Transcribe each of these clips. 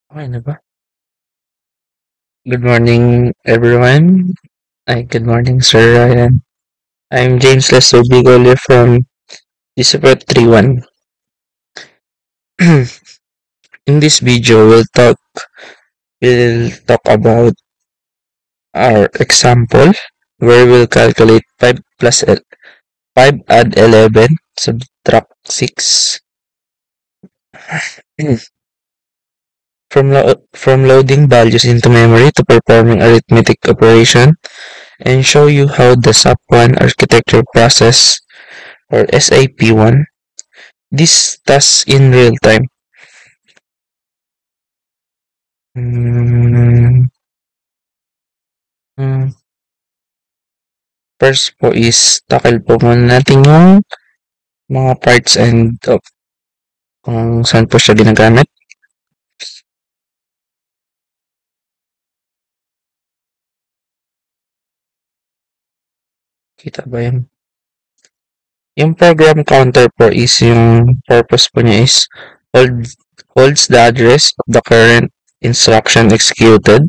Okay na ba? Good morning, everyone. Good morning, Sir Ryan. I'm James Lester Bigole from Discipline 31. In this video, we'll talk about our example where we'll calculate 5 add 11 subtract 6 from loading values into memory to performing arithmetic operation, and show you how the SAP1 architecture process or SAP1 this task in real time. Mm, mm. First po is tackle po muna natin yung mga parts and kung saan po siya ginagamit. Kita ba yun? Yung program counter po is yung purpose po niya is holds the address of the current instruction executed.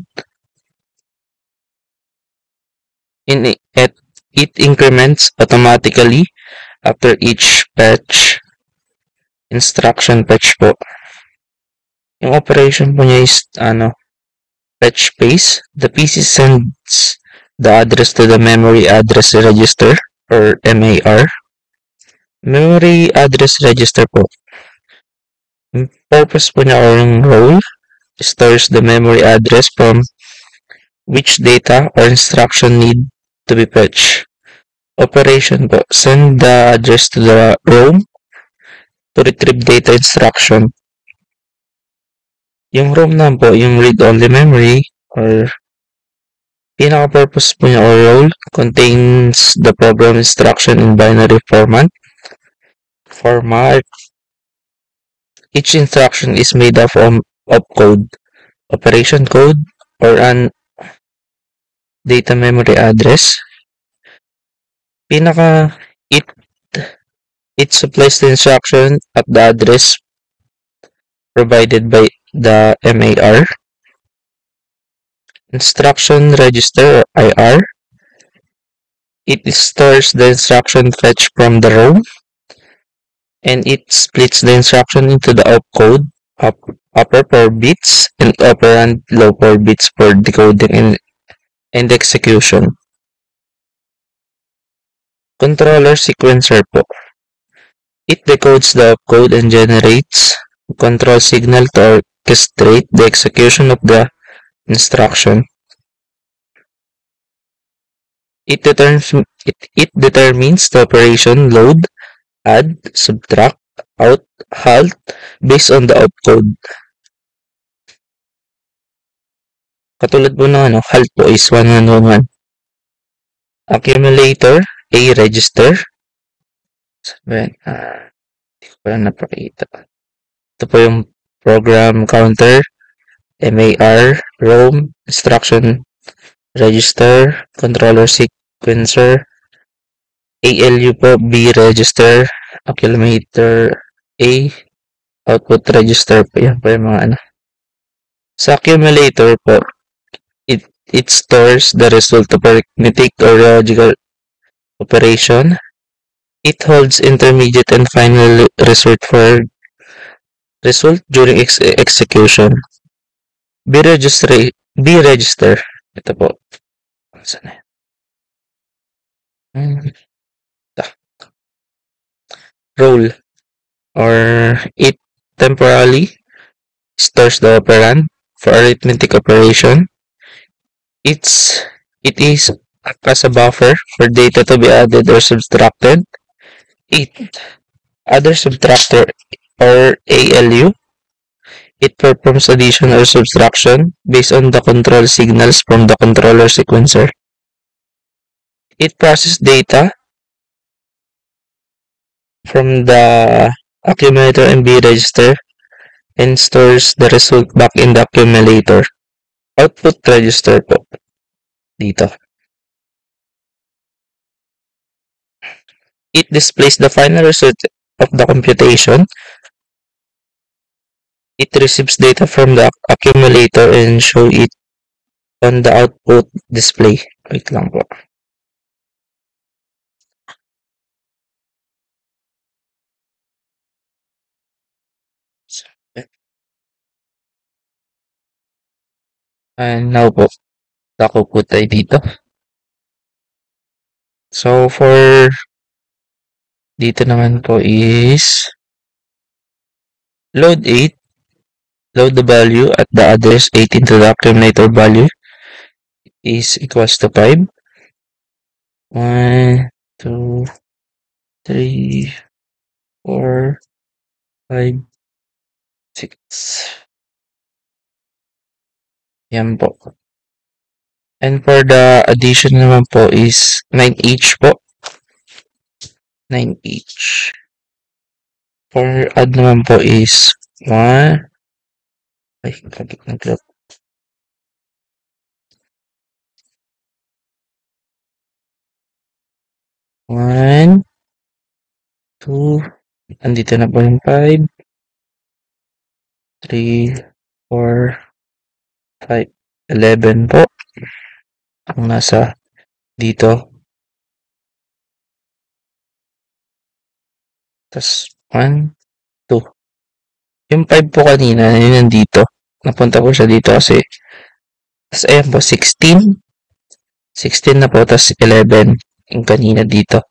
It increments automatically after each instruction fetch po. Yung operation po niya is fetch pace. The PC sends the address to the memory address register or MAR. Memory address register po. Yung purpose po niya or yung role stores the memory address from which data or instruction need to be fetched. Operation po, send the address to the ROM to retrieve data instruction. Yung ROM na po, yung read-only memory or pinaka-purpose po niya or role contains the program instruction in binary format. Each instruction is made up of code, operation code, or an data memory address. It supplies the instruction at the address provided by the MAR. Instruction register or IR. It stores the instruction fetched from the ROM, and it splits the instruction into the opcode, upper 4 bits, and operand low 4 bits for decoding and execution. Controller sequencer po. It decodes the opcode and generates a control signal to orchestrate the execution of the instruction. It determines the operation load, add, subtract, out, halt based on the opcode. Katulad po ng halt po is 1111. Accumulator, A register. Sabihin, hindi ko pala napakita. Ito po yung program counter, MAR, ROM, instruction register, controller sequencer, ALU po, B register, accumulator, A, output register po. Yan po yung mga Sa accumulator po, it stores the result of arithmetic or logical operation. It holds intermediate and final result during execution. B register. Ito po. Saan na yan? Role. Or it temporarily stores the operand for arithmetic operation. It is as a buffer for data to be added or subtracted. Other subtractor or ALU. It performs addition or subtraction based on the control signals from the controller sequencer. It processes data from the accumulator and B register and stores the result back in the accumulator. Output register po. Dito. It displays the final result of the computation It receives data from the accumulator and show it on the output display. Wait lang po. And now po, dako po tayo dito. So, for dito naman po is load 8, load the value at the address 8 into the accumulator value is equals to 5. 1, 2, 3, 4, 5, 6. Yan po. And for the addition naman po is 9 each po. 9 each. For add naman po is 1. Ay, nag-drop. 1, 2, andito na po yung 5, 3, 4, 5, 11 po. Ang nasa dito. Tapos 1, 2. Yung 5 po kanina, yun nandito. Napunta po siya dito kasi tapos ayan po, 16. 16 na po, tapos 11 yung kanina dito.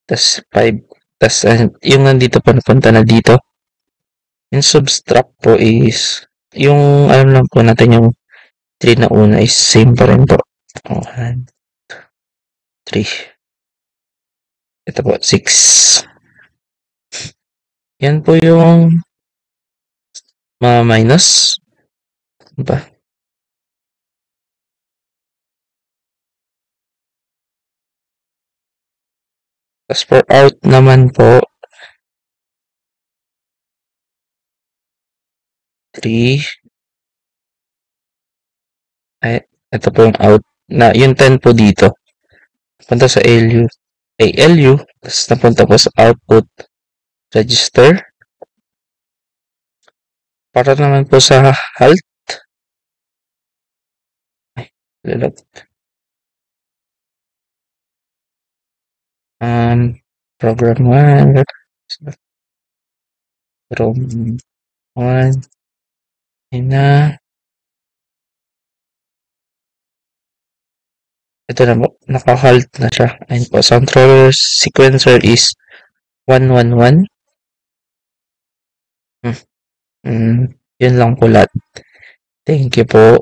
Tapos 5. Tapos yung nandito po napunta na dito. Yung subtract po is yung alam lang po natin yung 3 na una is same pa rin po. 1, 3. Ito po, 6. Yan po yung minus. Ba? Tapos for out naman po, 3. Ay, ito po yung out. Na, yung 10 po dito. Punta sa LU. Ay, LU. Tapos napunta po sa output register. Para naman po sa halt. Ay, lalag. Program 1. Program 1. Yun na. Ito na po. Naka-halt na siya. Ayun po. Sa controller sequencer is 111. Yun lang po lahat. Thank you po.